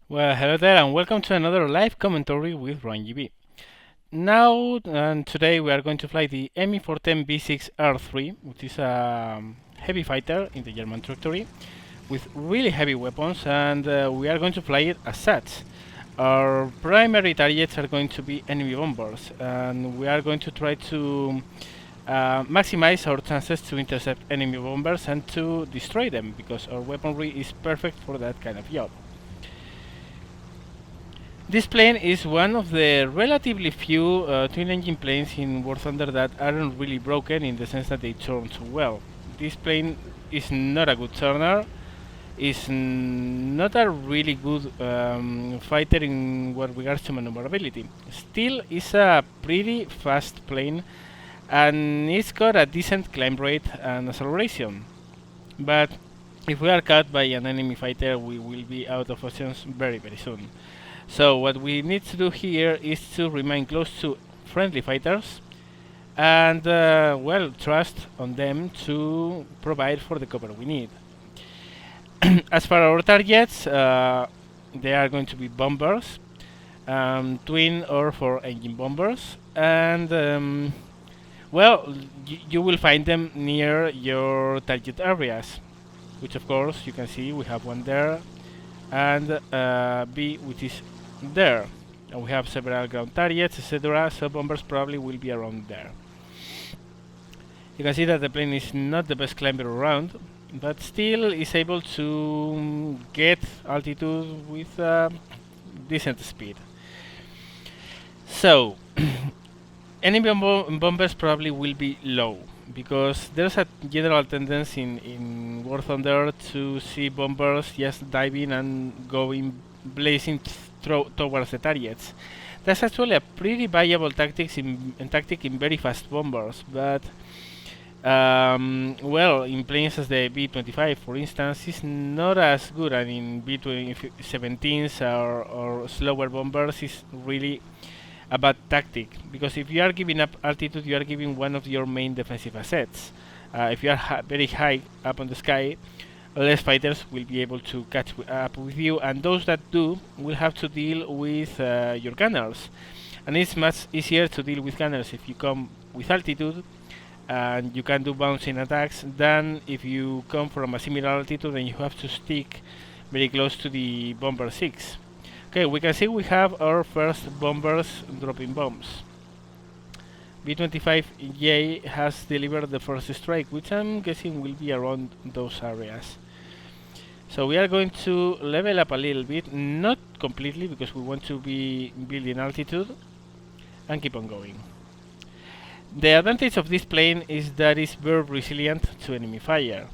Well, hello there, and welcome to another live commentary with RunGB. Now and today we are going to fly the Me410B6R3, which is a heavy fighter in the German territory with really heavy weapons, and we are going to fly it as such. Our primary targets are going to be enemy bombers, and we are going to try to maximize our chances to intercept enemy bombers and to destroy them, because our weaponry is perfect for that kind of job. This plane is one of the relatively few twin-engine planes in War Thunder that aren't really broken in the sense that they turn so well. This plane is not a good turner, is not a really good fighter in what regards to maneuverability. Still, is a pretty fast plane, and it's got a decent climb rate and acceleration. But if we are caught by an enemy fighter, we will be out of options very soon. So what we need to do here is to remain close to friendly fighters and well, trust on them to provide for the cover we need. As for our targets, they are going to be bombers, twin or 4-engine bombers, and well, you will find them near your target areas, which of course you can see we have one there, and B, which is there. And we have several ground targets, etc. So bombers probably will be around there. You can see that the plane is not the best climber around, but still is able to get altitude with decent speed. So enemy bombers probably will be low, because there's a general tendency in War Thunder to see bombers just diving and going blazing towards the targets. That's actually a pretty viable tactic in very fast bombers, but well, in planes as the B-25, for instance, is not as good, and in B-17s or slower bombers is really a bad tactic, because if you are giving up altitude, you are giving one of your main defensive assets. If you are very high up on the sky, less fighters will be able to catch up with you, and those that do will have to deal with your gunners. And it's much easier to deal with gunners if you come with altitude and you can do bouncing attacks than if you come from a similar altitude and you have to stick very close to the Bomber 6. Okay, we can see we have our first bombers dropping bombs. B-25J has delivered the first strike, which I'm guessing will be around those areas. So we are going to level up a little bit, not completely, because we want to be building altitude, and keep on going. The advantage of this plane is that it's very resilient to enemy fire.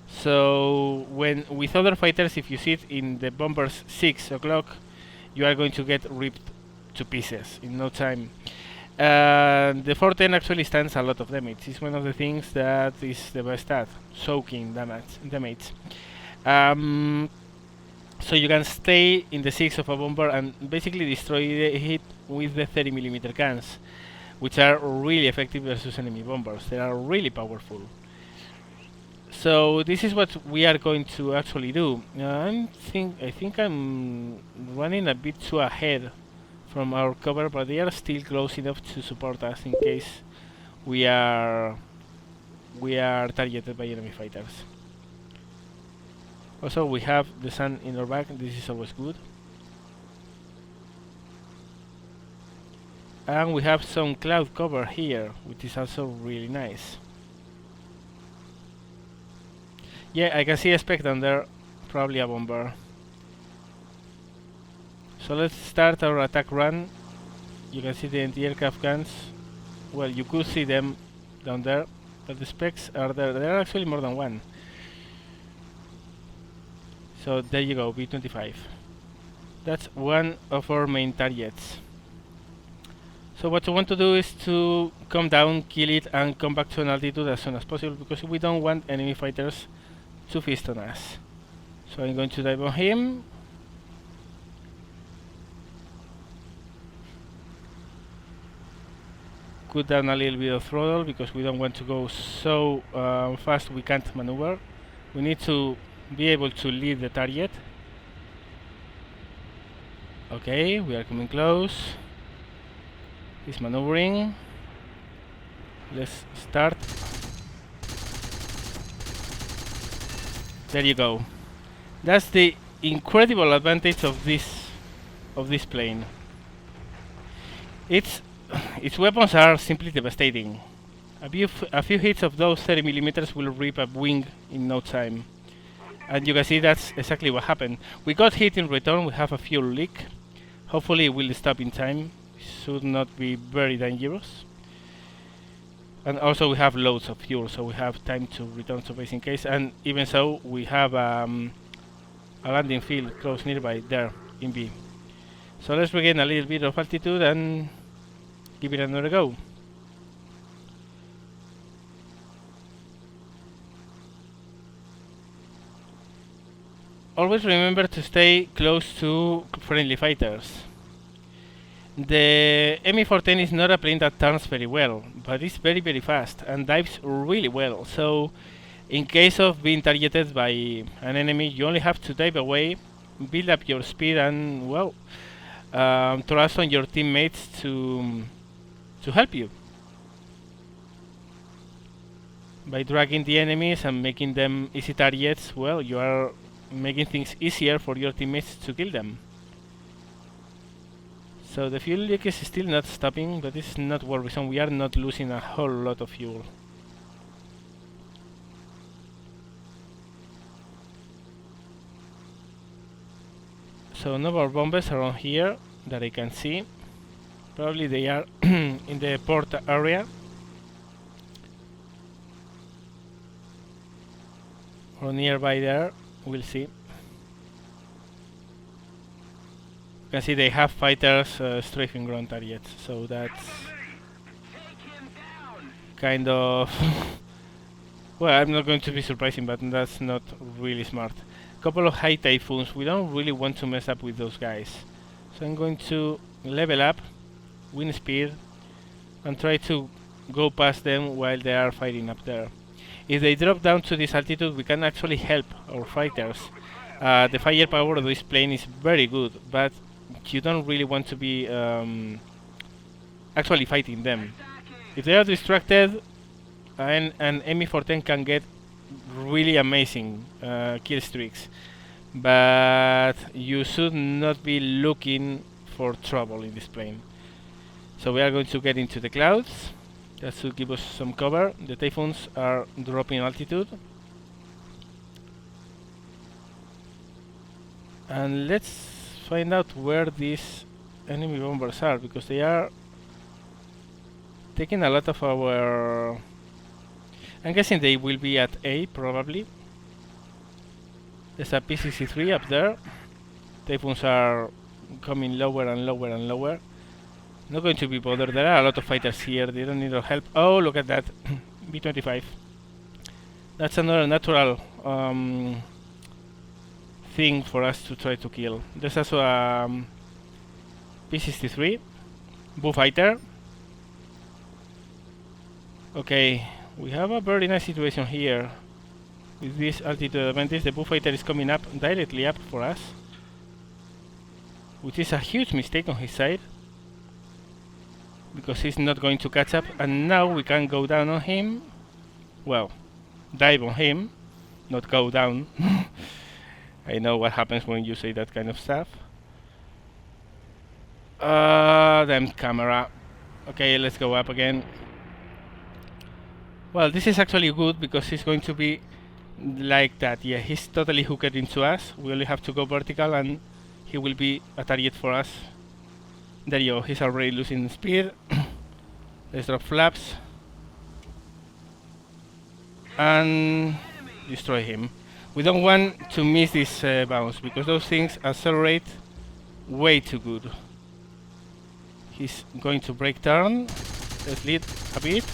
So when with other fighters, if you sit in the bomber's 6 o'clock, you are going to get ripped to pieces in no time. The 410 actually stands a lot of damage. It's one of the things that is the best at, soaking damage. So you can stay in the 6 of a bomber and basically destroy it with the 30mm guns, which are really effective versus enemy bombers. They are really powerful. So this is what we are going to actually do. I think I'm running a bit too ahead from our cover, but they are still close enough to support us in case we are targeted by enemy fighters. Also, we have the sun in our back. This is always good. And we have some cloud cover here, which is also really nice. Yeah, I can see a spec down there, probably a bomber. So let's start our attack run. You can see the anti-aircraft guns. Well, you could see them down there, but the specs are there. There are actually more than one. So there you go, B-25. That's one of our main targets. So what we want to do is to come down, kill it, and come back to an altitude as soon as possible, because we don't want enemy fighters to feast on us. So I'm going to dive on him. Cut down a little bit of throttle, because we don't want to go so fast we can't maneuver. We need to be able to lead the target. Okay, we are coming close. He's maneuvering. Let's start. There you go. That's the incredible advantage of this plane. Its weapons are simply devastating. A few hits of those 30mm will rip a wing in no time. And you can see that's exactly what happened. We got hit in return, we have a fuel leak. Hopefully it will stop in time. Should not be very dangerous. And also we have loads of fuel, so we have time to return to base in case. And even so, we have a landing field close nearby there in B. So let's regain a little bit of altitude and give it another go. Always remember to stay close to friendly fighters. The Me410 is not a plane that turns very well, but it's very fast and dives really well, so in case of being targeted by an enemy, you only have to dive away, build up your speed, and well, trust on your teammates to help you. By dragging the enemies and making them easy targets, well, you are making things easier for your teammates to kill them. So the fuel leak is still not stopping, but it's not worrisome. We are not losing a whole lot of fuel. So no more bombers around here that I can see. Probably they are in the port area. Or nearby there, we'll see. You can see they have fighters strafing ground targets, so that's kind of well, I'm not going to be surprising, but that's not really smart. Couple of high typhoons, we don't really want to mess up with those guys, so I'm going to level up, win speed, and try to go past them while they are fighting up there. If they drop down to this altitude, we can actually help our fighters. The firepower of this plane is very good, but you don't really want to be actually fighting them. If they are distracted, an Me410 can get really amazing kill streaks, but you should not be looking for trouble in this plane. So we are going to get into the clouds. That should give us some cover. The typhoons are dropping altitude. And let's find out where these enemy bombers are, because they are taking a lot of our... I'm guessing they will be at A, probably. There's a P63 up there. Typhoons are coming lower and lower and lower. Not going to be bothered. There are a lot of fighters here. They don't need our help. Oh, look at that. B-25. That's another natural thing for us to try to kill. There's also a P63. Bullfighter. Okay, we have a very nice situation here. With this altitude advantage, the Bullfighter is coming up, directly up for us. Which is a huge mistake on his side. Because he's not going to catch up, and now we can go down on him. Well, dive on him, not go down. I know what happens when you say that kind of stuff. Damn camera. Okay, let's go up again. Well, this is actually good because he's going to be like that. Yeah, he's totally hooked into us. We only have to go vertical and he will be a target for us. There you go, he's already losing speed. Let's drop flaps. And destroy him. We don't want to miss this bounce, because those things accelerate way too good. He's going to break turn. Let's lead a bit.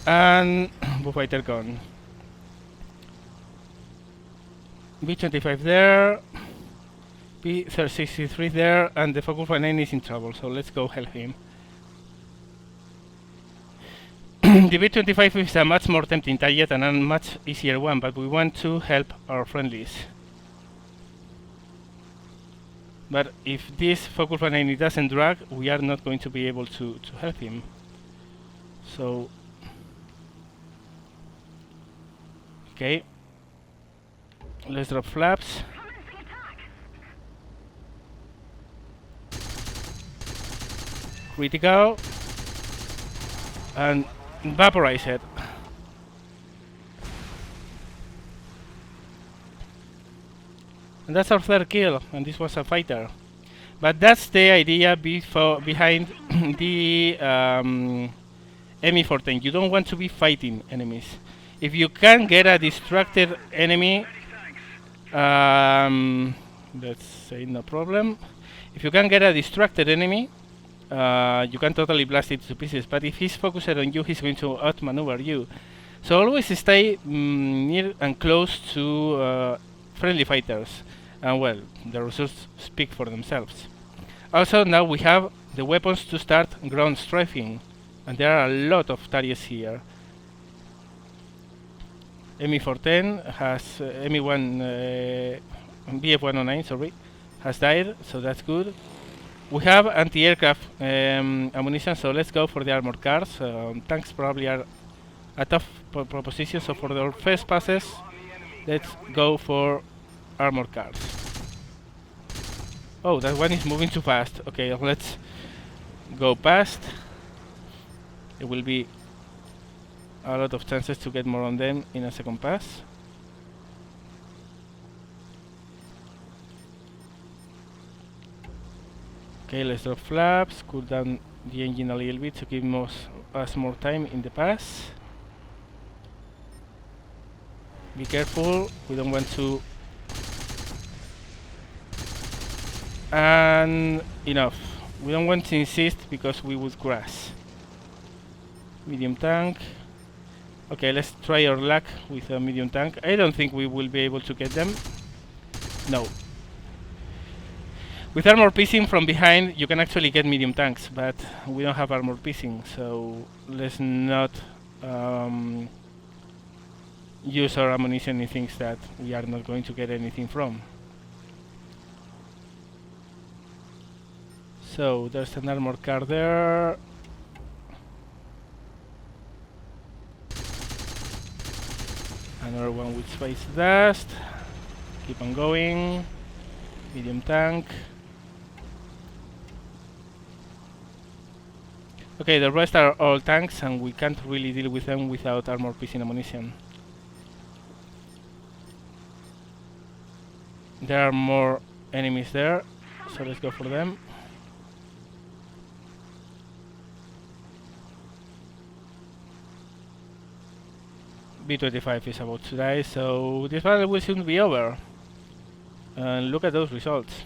And Bullfighter gone. B-25 there. P-63 there, and the Focus 9 is in trouble, so let's go help him. The B-25 is a much more tempting target and a much easier one, but we want to help our friendlies. But if this focus 190 doesn't drag, we are not going to be able to help him. So, okay, let's drop flaps. Critical. And vaporize it. And that's our third kill, and this was a fighter. But that's the idea behind the Me410. You don't want to be fighting enemies. If you can get a distracted enemy, let's say no problem. If you can get a distracted enemy, you can totally blast it to pieces. But if he's focused on you, he's going to outmaneuver you. So always stay near and close to friendly fighters. And well, the results speak for themselves. Also, now we have the weapons to start ground strafing, and there are a lot of targets here. Me410 has Me1 BF109, sorry, has died, so that's good. We have anti-aircraft ammunition, so let's go for the armored cars. Tanks probably are a tough proposition, so for the first passes, let's go for armored cars. Oh, that one is moving too fast. Okay, let's go past. There will be a lot of chances to get more on them in a second pass. Okay, let's drop flaps, cool down the engine a little bit to give us more time in the pass. Be careful, we don't want to... And enough. We don't want to insist because we would crash. Medium tank. Okay, let's try our luck with a medium tank. I don't think we will be able to get them. No. With armor piercing from behind, you can actually get medium tanks, but we don't have armor piercing, so let's not use our ammunition in things that we are not going to get anything from. So there's an armored car there. Another one with space dust. Keep on going. Medium tank. Okay, the rest are all tanks, and we can't really deal with them without armor piercing ammunition. There are more enemies there, so let's go for them. B25 is about to die, so this battle will soon be over. And look at those results.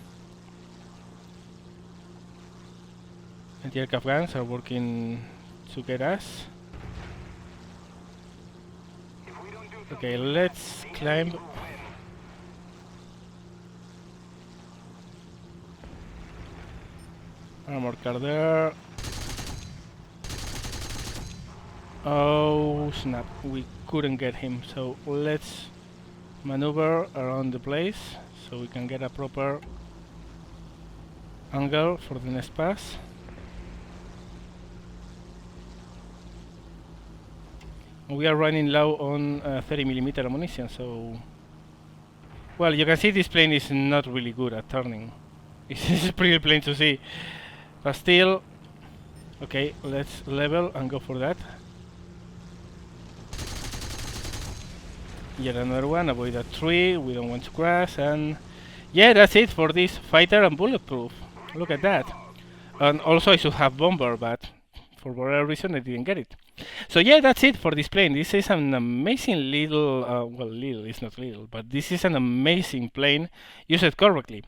Anti-aircraft guns are working to get us. Okay, let's climb. Armored car there. Oh snap, we couldn't get him, so let's maneuver around the place so we can get a proper angle for the next pass. We are running low on 30mm ammunition, so... Well, you can see this plane is not really good at turning. It's pretty plain to see. But still... Okay, let's level and go for that. Yet another one, avoid that tree, we don't want to crash, and... Yeah, that's it for this fighter and bulletproof. Look at that. And also I should have bomber, but for whatever reason I didn't get it. So yeah, that's it for this plane. This is an amazing little, well, little, it's not little, but this is an amazing plane, use it correctly.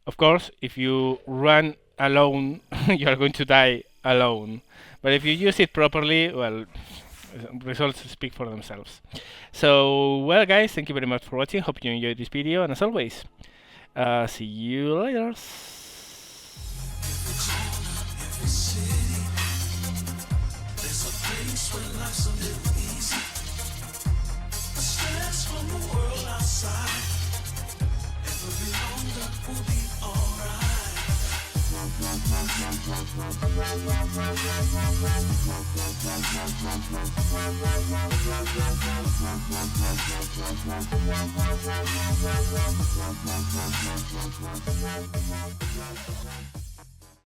Of course, if you run alone, you are going to die alone. But if you use it properly, well, results speak for themselves. So, well guys, thank you very much for watching, hope you enjoyed this video, and as always, see you later. When life's a little easy, the stress from the world outside, every longer will be alright.